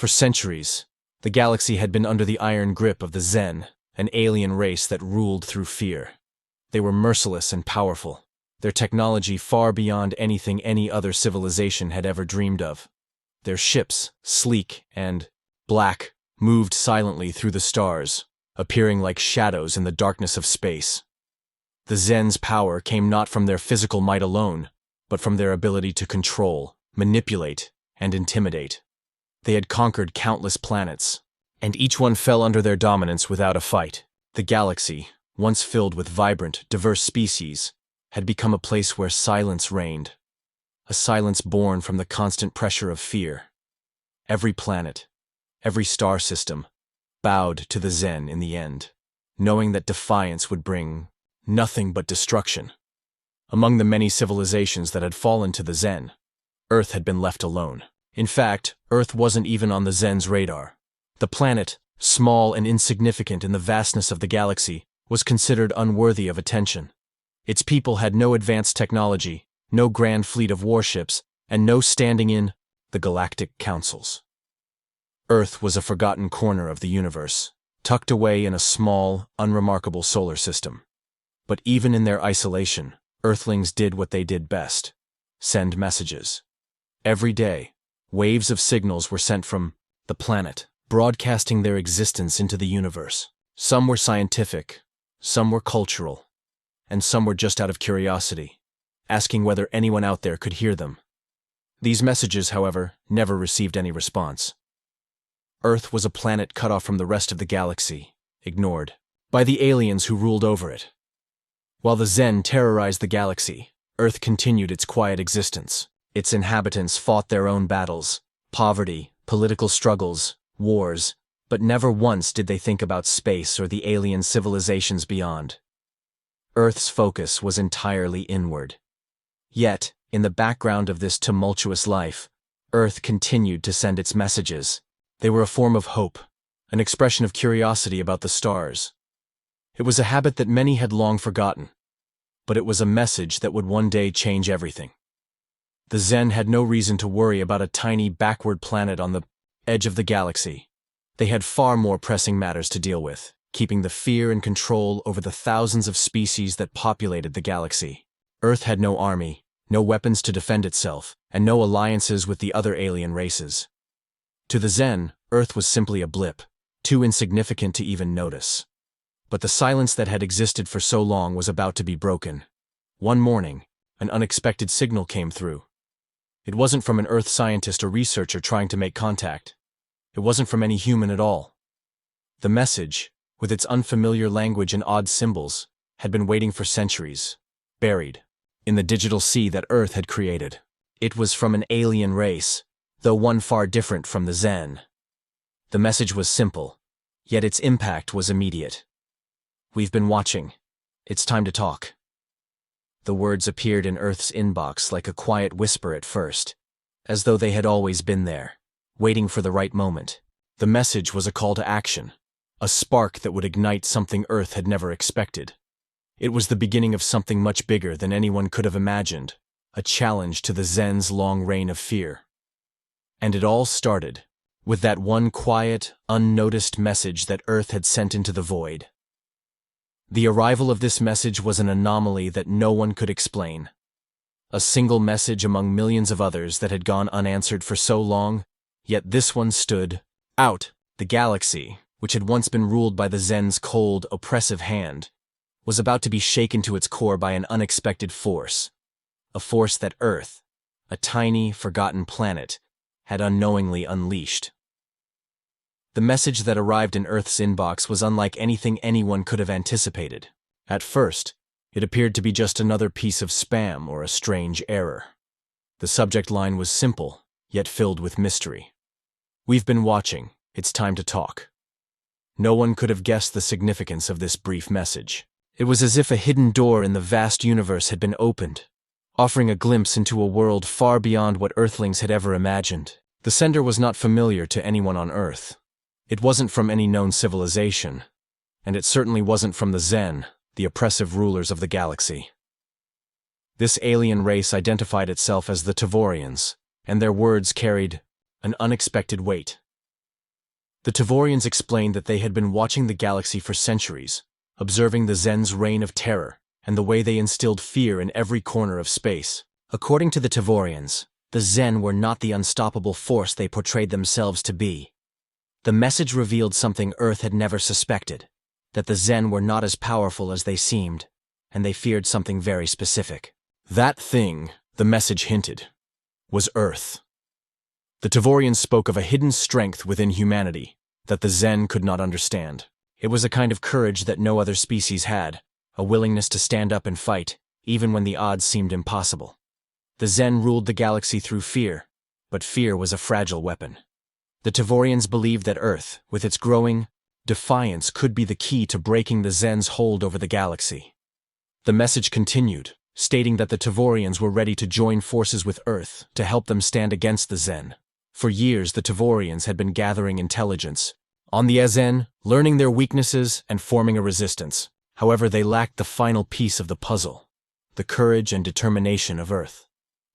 For centuries, the galaxy had been under the iron grip of the Zen, an alien race that ruled through fear. They were merciless and powerful, their technology far beyond anything any other civilization had ever dreamed of. Their ships, sleek and black, moved silently through the stars, appearing like shadows in the darkness of space. The Zen's power came not from their physical might alone, but from their ability to control, manipulate, and intimidate. They had conquered countless planets, and each one fell under their dominance without a fight. The galaxy, once filled with vibrant, diverse species, had become a place where silence reigned, a silence born from the constant pressure of fear. Every planet, every star system, bowed to the Zen in the end, knowing that defiance would bring nothing but destruction. Among the many civilizations that had fallen to the Zen, Earth had been left alone. In fact, Earth wasn't even on the Zen's radar. The planet, small and insignificant in the vastness of the galaxy, was considered unworthy of attention. Its people had no advanced technology, no grand fleet of warships, and no standing in the galactic councils. Earth was a forgotten corner of the universe, tucked away in a small, unremarkable solar system. But even in their isolation, Earthlings did what they did best: send messages. Every day, waves of signals were sent from the planet, broadcasting their existence into the universe. Some were scientific, some were cultural, and some were just out of curiosity, asking whether anyone out there could hear them. These messages, however, never received any response. Earth was a planet cut off from the rest of the galaxy, ignored by the aliens who ruled over it. While the Zen terrorized the galaxy, Earth continued its quiet existence. Its inhabitants fought their own battles, poverty, political struggles, wars, but never once did they think about space or the alien civilizations beyond. Earth's focus was entirely inward. Yet, in the background of this tumultuous life, Earth continued to send its messages. They were a form of hope, an expression of curiosity about the stars. It was a habit that many had long forgotten, but it was a message that would one day change everything. The Zen had no reason to worry about a tiny backward planet on the edge of the galaxy. They had far more pressing matters to deal with, keeping the fear and control over the thousands of species that populated the galaxy. Earth had no army, no weapons to defend itself, and no alliances with the other alien races. To the Zen, Earth was simply a blip, too insignificant to even notice. But the silence that had existed for so long was about to be broken. One morning, an unexpected signal came through. It wasn't from an Earth scientist or researcher trying to make contact. It wasn't from any human at all. The message, with its unfamiliar language and odd symbols, had been waiting for centuries, buried in the digital sea that Earth had created. It was from an alien race, though one far different from the Zen. The message was simple, yet its impact was immediate. "We've been watching. It's time to talk." The words appeared in Earth's inbox like a quiet whisper at first, as though they had always been there, waiting for the right moment. The message was a call to action, a spark that would ignite something Earth had never expected. It was the beginning of something much bigger than anyone could have imagined, a challenge to the Zen's long reign of fear. And it all started with that one quiet, unnoticed message that Earth had sent into the void. The arrival of this message was an anomaly that no one could explain. A single message among millions of others that had gone unanswered for so long, yet this one stood out. The galaxy, which had once been ruled by the Zen's cold, oppressive hand, was about to be shaken to its core by an unexpected force. A force that Earth, a tiny, forgotten planet, had unknowingly unleashed. The message that arrived in Earth's inbox was unlike anything anyone could have anticipated. At first, it appeared to be just another piece of spam or a strange error. The subject line was simple, yet filled with mystery. "We've been watching. It's time to talk." No one could have guessed the significance of this brief message. It was as if a hidden door in the vast universe had been opened, offering a glimpse into a world far beyond what Earthlings had ever imagined. The sender was not familiar to anyone on Earth. It wasn't from any known civilization, and it certainly wasn't from the Zen, the oppressive rulers of the galaxy. This alien race identified itself as the Tavorians, and their words carried an unexpected weight. The Tavorians explained that they had been watching the galaxy for centuries, observing the Zen's reign of terror and the way they instilled fear in every corner of space. According to the Tavorians, the Zen were not the unstoppable force they portrayed themselves to be. The message revealed something Earth had never suspected, that the Zen were not as powerful as they seemed, and they feared something very specific. That thing, the message hinted, was Earth. The Tavorians spoke of a hidden strength within humanity that the Zen could not understand. It was a kind of courage that no other species had, a willingness to stand up and fight, even when the odds seemed impossible. The Zen ruled the galaxy through fear, but fear was a fragile weapon. The Tavorians believed that Earth, with its growing defiance, could be the key to breaking the Zen's hold over the galaxy. The message continued, stating that the Tavorians were ready to join forces with Earth to help them stand against the Zen. For years, the Tavorians had been gathering intelligence on the Zen, learning their weaknesses and forming a resistance. However, they lacked the final piece of the puzzle, the courage and determination of Earth.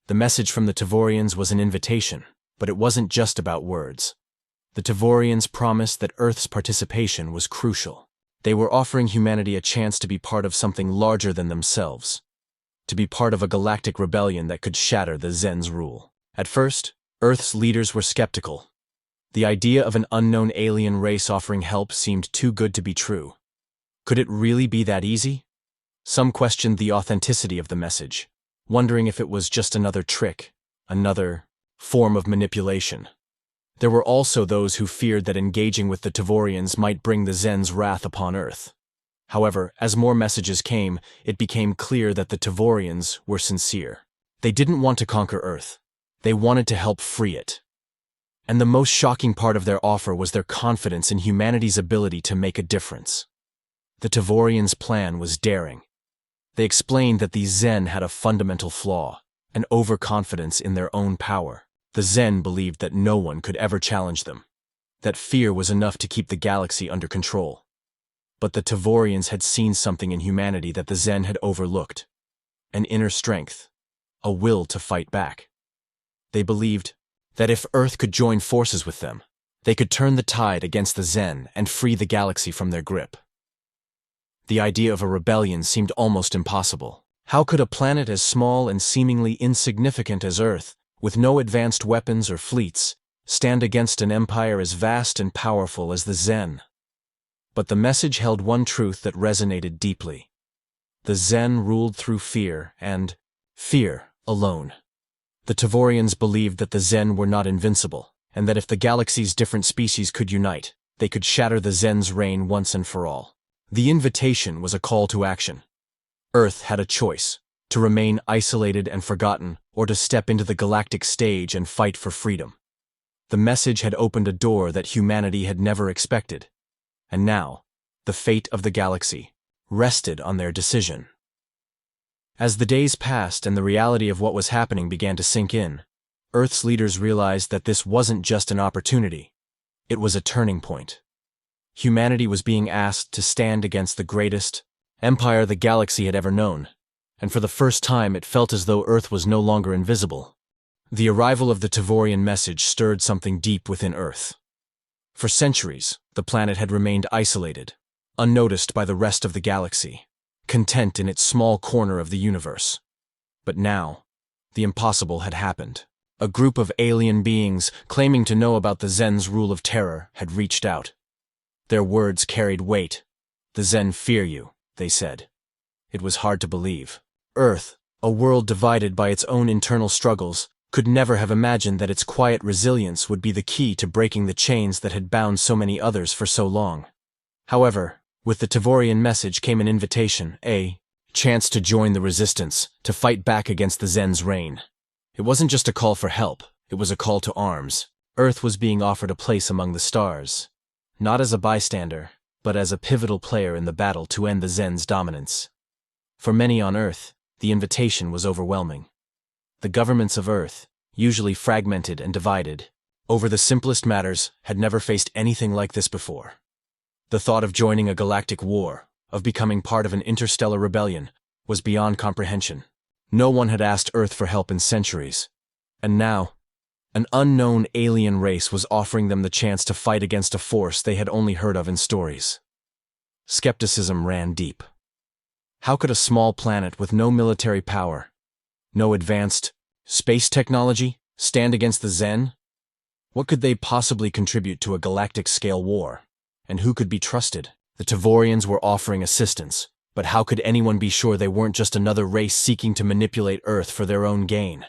The message from the Tavorians was an invitation, but it wasn't just about words. The Tavorians promised that Earth's participation was crucial. They were offering humanity a chance to be part of something larger than themselves, to be part of a galactic rebellion that could shatter the Zen's rule. At first, Earth's leaders were skeptical. The idea of an unknown alien race offering help seemed too good to be true. Could it really be that easy? Some questioned the authenticity of the message, wondering if it was just another trick, another form of manipulation. There were also those who feared that engaging with the Tavorians might bring the Zen's wrath upon Earth. However, as more messages came, it became clear that the Tavorians were sincere. They didn't want to conquer Earth. They wanted to help free it. And the most shocking part of their offer was their confidence in humanity's ability to make a difference. The Tavorians' plan was daring. They explained that the Zen had a fundamental flaw, an overconfidence in their own power. The Zen believed that no one could ever challenge them, that fear was enough to keep the galaxy under control. But the Tavorians had seen something in humanity that the Zen had overlooked, an inner strength, a will to fight back. They believed that if Earth could join forces with them, they could turn the tide against the Zen and free the galaxy from their grip. The idea of a rebellion seemed almost impossible. How could a planet as small and seemingly insignificant as Earth, with no advanced weapons or fleets, stand against an empire as vast and powerful as the Zen? But the message held one truth that resonated deeply. The Zen ruled through fear, and fear alone. The Tavorians believed that the Zen were not invincible, and that if the galaxy's different species could unite, they could shatter the Zen's reign once and for all. The invitation was a call to action. Earth had a choice, to remain isolated and forgotten, or to step into the galactic stage and fight for freedom. The message had opened a door that humanity had never expected, and now, the fate of the galaxy rested on their decision. As the days passed and the reality of what was happening began to sink in, Earth's leaders realized that this wasn't just an opportunity, it was a turning point. Humanity was being asked to stand against the greatest empire the galaxy had ever known, and for the first time it felt as though Earth was no longer invisible. The arrival of the Tavorian message stirred something deep within Earth. For centuries, the planet had remained isolated, unnoticed by the rest of the galaxy, content in its small corner of the universe. But now, the impossible had happened. A group of alien beings, claiming to know about the Zen's rule of terror, had reached out. Their words carried weight. "The Zen fear you," they said. It was hard to believe. Earth, a world divided by its own internal struggles, could never have imagined that its quiet resilience would be the key to breaking the chains that had bound so many others for so long. However, with the Tavorian message came an invitation, a chance to join the resistance, to fight back against the Zen's reign. It wasn't just a call for help, it was a call to arms. Earth was being offered a place among the stars, not as a bystander, but as a pivotal player in the battle to end the Zen's dominance. For many on Earth, the invitation was overwhelming. The governments of Earth, usually fragmented and divided over the simplest matters, had never faced anything like this before. The thought of joining a galactic war, of becoming part of an interstellar rebellion, was beyond comprehension. No one had asked Earth for help in centuries. And now, An unknown alien race was offering them the chance to fight against a force they had only heard of in stories. Skepticism ran deep. How could a small planet with no military power, no advanced space technology, stand against the Zen? What could they possibly contribute to a galactic-scale war? And who could be trusted? The Tavorians were offering assistance, but how could anyone be sure they weren't just another race seeking to manipulate Earth for their own gain?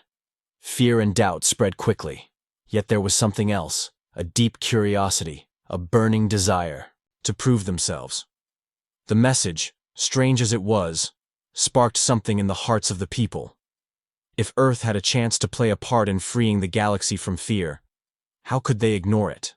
Fear and doubt spread quickly. Yet there was something else, a deep curiosity, a burning desire to prove themselves. The message, strange as it was, sparked something in the hearts of the people. If Earth had a chance to play a part in freeing the galaxy from fear, how could they ignore it?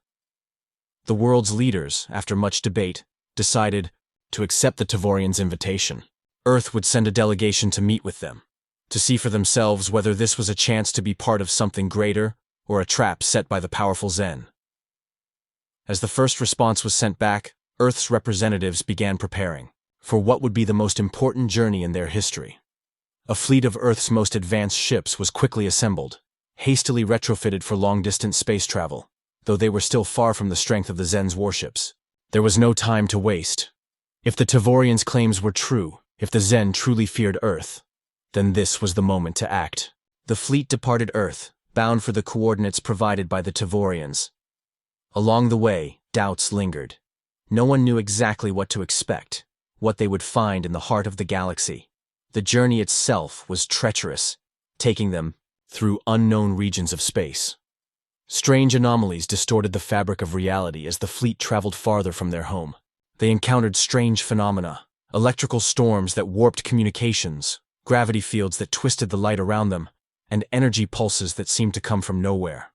The world's leaders, after much debate, decided to accept the Tavorians' invitation. Earth would send a delegation to meet with them, to see for themselves whether this was a chance to be part of something greater or a trap set by the powerful Zen. As the first response was sent back, Earth's representatives began preparing for what would be the most important journey in their history. A fleet of Earth's most advanced ships was quickly assembled, hastily retrofitted for long-distance space travel, though they were still far from the strength of the Zen's warships. There was no time to waste. If the Tavorians' claims were true, if the Zen truly feared Earth, then this was the moment to act. The fleet departed Earth, bound for the coordinates provided by the Tavorians. Along the way, doubts lingered. No one knew exactly what to expect, what they would find in the heart of the galaxy. The journey itself was treacherous, taking them through unknown regions of space. Strange anomalies distorted the fabric of reality as the fleet traveled farther from their home. They encountered strange phenomena, electrical storms that warped communications, gravity fields that twisted the light around them, and energy pulses that seemed to come from nowhere.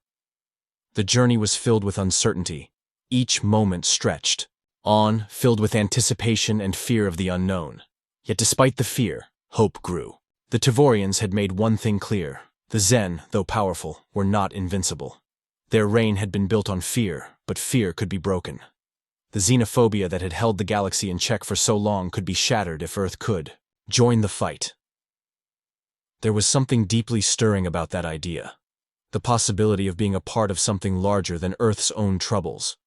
The journey was filled with uncertainty, each moment stretched on, filled with anticipation and fear of the unknown. Yet despite the fear, hope grew. The Tavorians had made one thing clear. The Zen, though powerful, were not invincible. Their reign had been built on fear, but fear could be broken. The xenophobia that had held the galaxy in check for so long could be shattered if Earth could join the fight. There was something deeply stirring about that idea. The possibility of being a part of something larger than Earth's own troubles,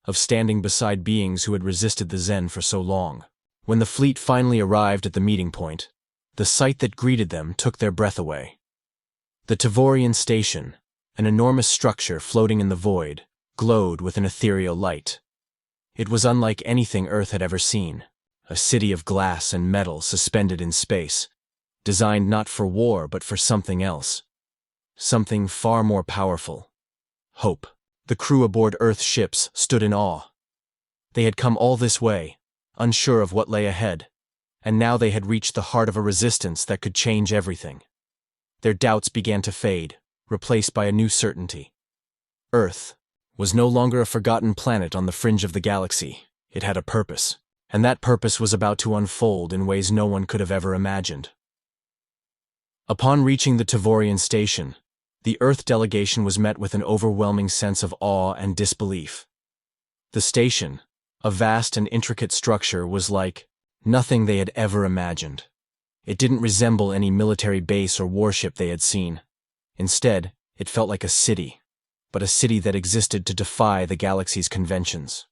of standing beside beings who had resisted the Zen for so long. When the fleet finally arrived at the meeting point, the sight that greeted them took their breath away. The Tavorian station, an enormous structure floating in the void, glowed with an ethereal light. It was unlike anything Earth had ever seen, a city of glass and metal suspended in space, designed not for war but for something else. Something far more powerful. Hope. The crew aboard Earth's ships stood in awe. They had come all this way, unsure of what lay ahead, and now they had reached the heart of a resistance that could change everything. Their doubts began to fade, replaced by a new certainty. Earth was no longer a forgotten planet on the fringe of the galaxy. It had a purpose, and that purpose was about to unfold in ways no one could have ever imagined. Upon reaching the Tavorian station, the Earth delegation was met with an overwhelming sense of awe and disbelief. The station, a vast and intricate structure, was like nothing they had ever imagined. It didn't resemble any military base or warship they had seen. Instead, it felt like a city, but a city that existed to defy the galaxy's conventions.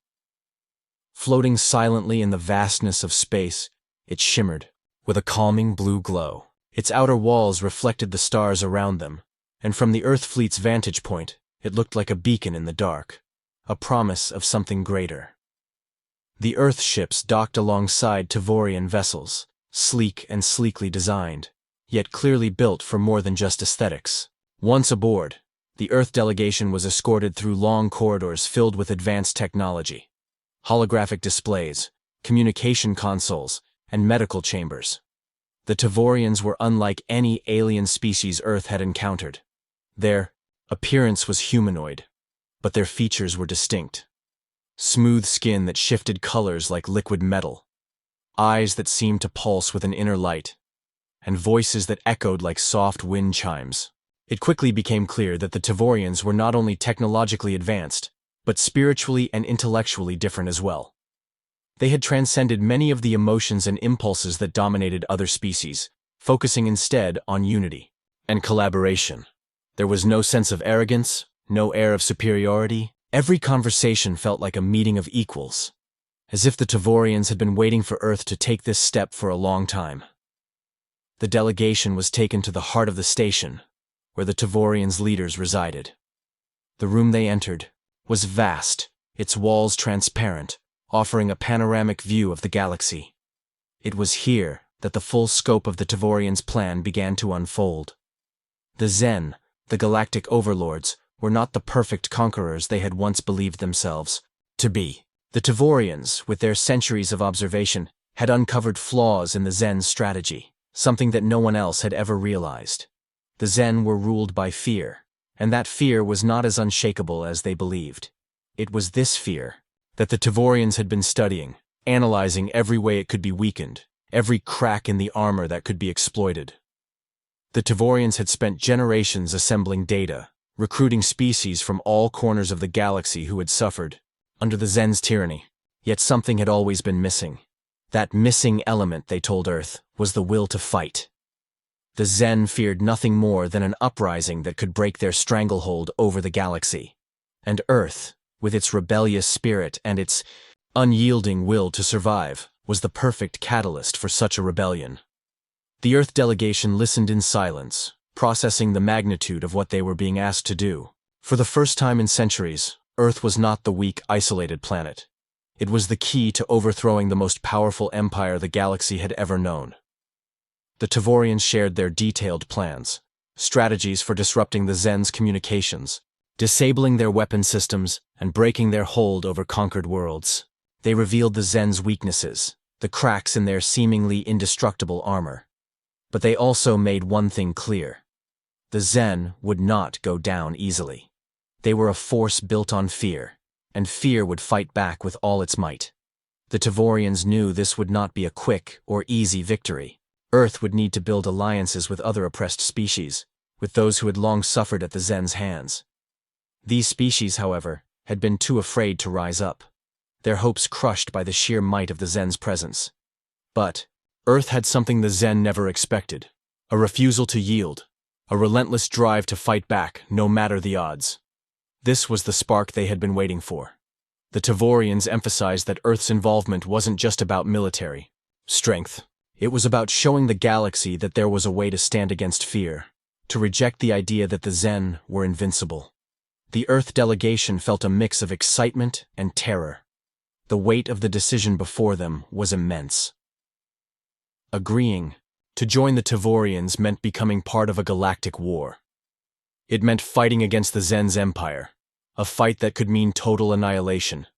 Floating silently in the vastness of space, it shimmered with a calming blue glow. Its outer walls reflected the stars around them, and from the Earth fleet's vantage point, it looked like a beacon in the dark, a promise of something greater. The Earth ships docked alongside Tavorian vessels, sleek and sleekly designed, yet clearly built for more than just aesthetics. Once aboard, the Earth delegation was escorted through long corridors filled with advanced technology. Holographic displays, communication consoles, and medical chambers. The Tavorians were unlike any alien species Earth had encountered. Their appearance was humanoid, but their features were distinct. Smooth skin that shifted colors like liquid metal, eyes that seemed to pulse with an inner light, and voices that echoed like soft wind chimes. It quickly became clear that the Tavorians were not only technologically advanced, but spiritually and intellectually different as well. They had transcended many of the emotions and impulses that dominated other species, focusing instead on unity and collaboration. There was no sense of arrogance, no air of superiority. Every conversation felt like a meeting of equals, as if the Tavorians had been waiting for Earth to take this step for a long time. The delegation was taken to the heart of the station, where the Tavorians' leaders resided. The room they entered was vast, its walls transparent, offering a panoramic view of the galaxy. It was here that the full scope of the Tavorians' plan began to unfold. The Zen, the galactic overlords, were not the perfect conquerors they had once believed themselves to be. The Tavorians, with their centuries of observation, had uncovered flaws in the Zen's strategy, something that no one else had ever realized. The Zen were ruled by fear, and that fear was not as unshakable as they believed. It was this fear that the Tavorians had been studying, analyzing every way it could be weakened, every crack in the armor that could be exploited. The Tavorians had spent generations assembling data, recruiting species from all corners of the galaxy who had suffered under the Zen's tyranny. Yet something had always been missing. That missing element, they told Earth, was the will to fight. The Zen feared nothing more than an uprising that could break their stranglehold over the galaxy. And Earth, with its rebellious spirit and its unyielding will to survive, was the perfect catalyst for such a rebellion. The Earth delegation listened in silence, processing the magnitude of what they were being asked to do. For the first time in centuries, Earth was not the weak, isolated planet. It was the key to overthrowing the most powerful empire the galaxy had ever known. The Tavorians shared their detailed plans, strategies for disrupting the Zen's communications, disabling their weapon systems, and breaking their hold over conquered worlds. They revealed the Zen's weaknesses, the cracks in their seemingly indestructible armor. But they also made one thing clear. The Zen would not go down easily. They were a force built on fear, and fear would fight back with all its might. The Tavorians knew this would not be a quick or easy victory. Earth would need to build alliances with other oppressed species, with those who had long suffered at the Zen's hands. These species, however, had been too afraid to rise up, their hopes crushed by the sheer might of the Zen's presence. But Earth had something the Zen never expected: a refusal to yield, a relentless drive to fight back, no matter the odds. This was the spark they had been waiting for. The Tavorians emphasized that Earth's involvement wasn't just about military strength. It was about showing the galaxy that there was a way to stand against fear, to reject the idea that the Zen were invincible. The Earth delegation felt a mix of excitement and terror. The weight of the decision before them was immense. Agreeing to join the Tavorians meant becoming part of a galactic war. It meant fighting against the Zen's empire, a fight that could mean total annihilation.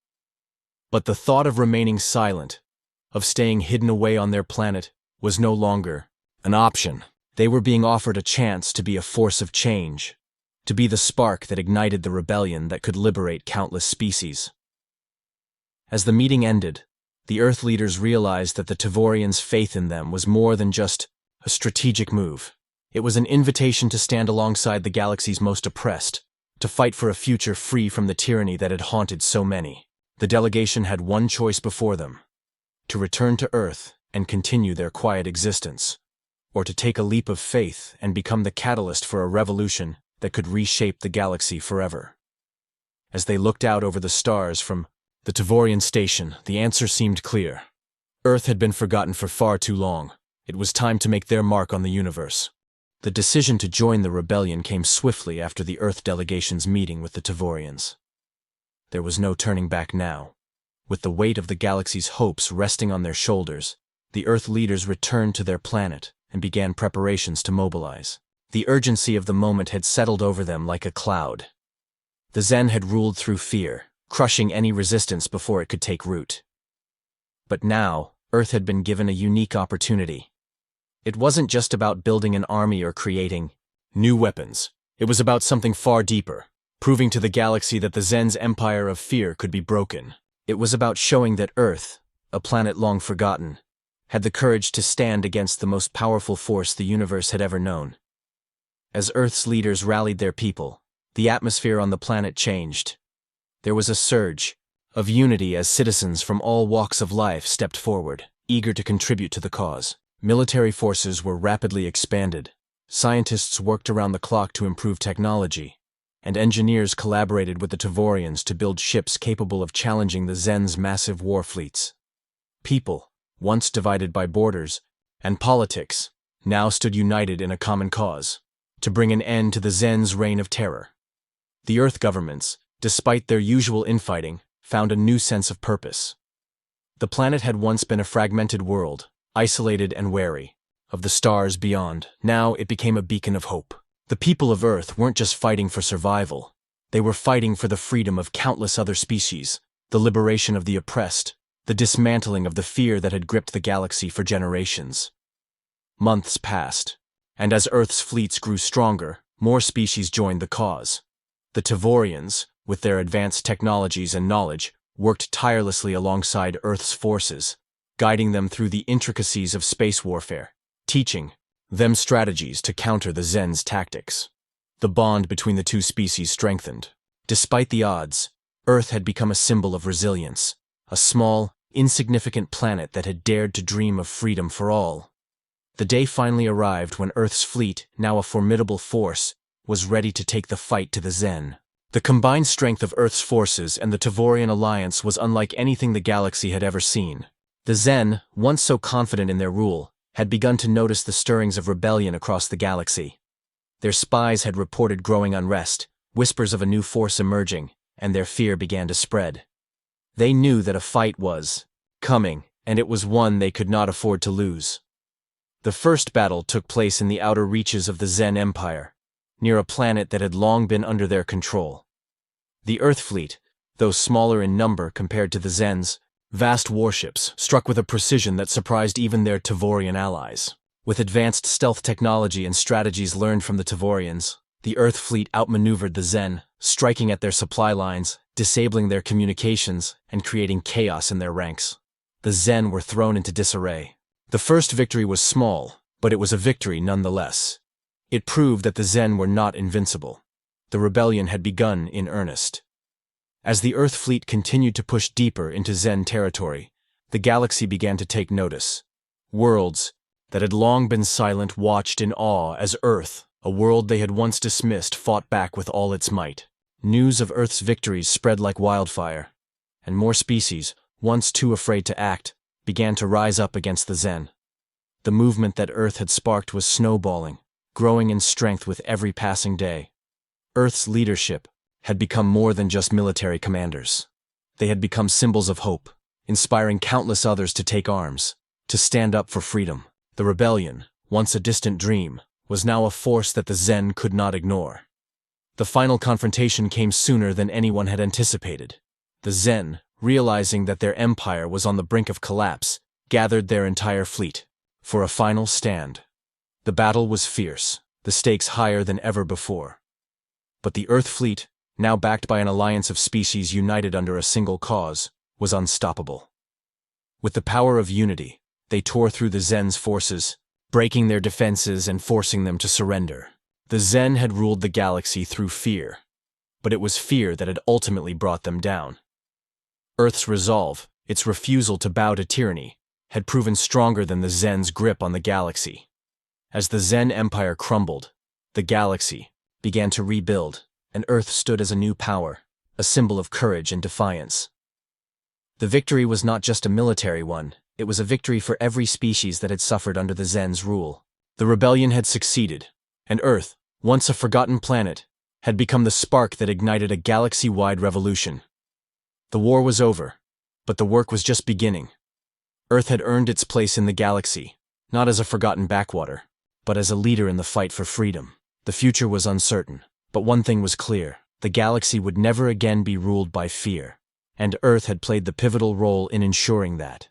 But the thought of remaining silent, of staying hidden away on their planet, was no longer an option. They were being offered a chance to be a force of change, to be the spark that ignited the rebellion that could liberate countless species. As the meeting ended, the Earth leaders realized that the Tavorians' faith in them was more than just a strategic move. It was an invitation to stand alongside the galaxy's most oppressed, to fight for a future free from the tyranny that had haunted so many. The delegation had one choice before them: to return to Earth and continue their quiet existence, or to take a leap of faith and become the catalyst for a revolution that could reshape the galaxy forever. As they looked out over the stars from the Tavorian station, the answer seemed clear. Earth had been forgotten for far too long. It was time to make their mark on the universe. The decision to join the rebellion came swiftly after the Earth delegation's meeting with the Tavorians. There was no turning back now. With the weight of the galaxy's hopes resting on their shoulders, the Earth leaders returned to their planet and began preparations to mobilize. The urgency of the moment had settled over them like a cloud. The Zen had ruled through fear, crushing any resistance before it could take root. But now, Earth had been given a unique opportunity. It wasn't just about building an army or creating new weapons. It was about something far deeper, proving to the galaxy that the Zen's empire of fear could be broken. It was about showing that Earth, a planet long forgotten, had the courage to stand against the most powerful force the universe had ever known. As Earth's leaders rallied their people, the atmosphere on the planet changed. There was a surge of unity as citizens from all walks of life stepped forward, eager to contribute to the cause. Military forces were rapidly expanded, Scientists worked around the clock to improve technology, and engineers collaborated with the Tavorians to build ships capable of challenging the Zen's massive war fleets. People, once divided by borders and politics, now stood united in a common cause: to bring an end to the Zen's reign of terror. The Earth governments, despite their usual infighting, found a new sense of purpose. The planet had once been a fragmented world, isolated and wary of the stars beyond. Now it became a beacon of hope. The people of Earth weren't just fighting for survival. They were fighting for the freedom of countless other species, the liberation of the oppressed, the dismantling of the fear that had gripped the galaxy for generations. Months passed, and as Earth's fleets grew stronger, more species joined the cause. The Tavorians, with their advanced technologies and knowledge, worked tirelessly alongside Earth's forces, guiding them through the intricacies of space warfare, teaching them strategies to counter the Zen's tactics. The bond between the two species strengthened. Despite the odds, Earth had become a symbol of resilience, a small, insignificant planet that had dared to dream of freedom for all. The day finally arrived when Earth's fleet, now a formidable force, was ready to take the fight to the Zen. The combined strength of Earth's forces and the Tavorian alliance was unlike anything the galaxy had ever seen. The Zen, once so confident in their rule, had begun to notice the stirrings of rebellion across the galaxy. Their spies had reported growing unrest, whispers of a new force emerging, and their fear began to spread. They knew that a fight was coming, and it was one they could not afford to lose. The first battle took place in the outer reaches of the Zen Empire, near a planet that had long been under their control. The Earth fleet, though smaller in number compared to the Zen's vast warships, struck with a precision that surprised even their Tavorian allies. With advanced stealth technology and strategies learned from the Tavorians, the Earth fleet outmaneuvered the Zen, striking at their supply lines, disabling their communications, and creating chaos in their ranks. The Zen were thrown into disarray. The first victory was small, but it was a victory nonetheless. It proved that the Zen were not invincible. The rebellion had begun in earnest. As the Earth fleet continued to push deeper into Zen territory, the galaxy began to take notice. Worlds that had long been silent watched in awe as Earth, a world they had once dismissed, fought back with all its might. News of Earth's victories spread like wildfire, and more species, once too afraid to act, began to rise up against the Zen. The movement that Earth had sparked was snowballing, growing in strength with every passing day. Earth's leadership had become more than just military commanders. They had become symbols of hope, inspiring countless others to take arms, to stand up for freedom. The rebellion, once a distant dream, was now a force that the Zen could not ignore. The final confrontation came sooner than anyone had anticipated. The Zen, realizing that their empire was on the brink of collapse, gathered their entire fleet for a final stand. The battle was fierce, the stakes higher than ever before. But the Earth fleet, now backed by an alliance of species united under a single cause, was unstoppable. With the power of unity, they tore through the Zen's forces, breaking their defenses and forcing them to surrender. The Zen had ruled the galaxy through fear, but it was fear that had ultimately brought them down. Earth's resolve, its refusal to bow to tyranny, had proven stronger than the Zen's grip on the galaxy. As the Zen Empire crumbled, the galaxy began to rebuild, and Earth stood as a new power, a symbol of courage and defiance. The victory was not just a military one, it was a victory for every species that had suffered under the Zen's rule. The rebellion had succeeded, and Earth, once a forgotten planet, had become the spark that ignited a galaxy-wide revolution. The war was over, but the work was just beginning. Earth had earned its place in the galaxy, not as a forgotten backwater, but as a leader in the fight for freedom. The future was uncertain, but one thing was clear: the galaxy would never again be ruled by fear, and Earth had played the pivotal role in ensuring that.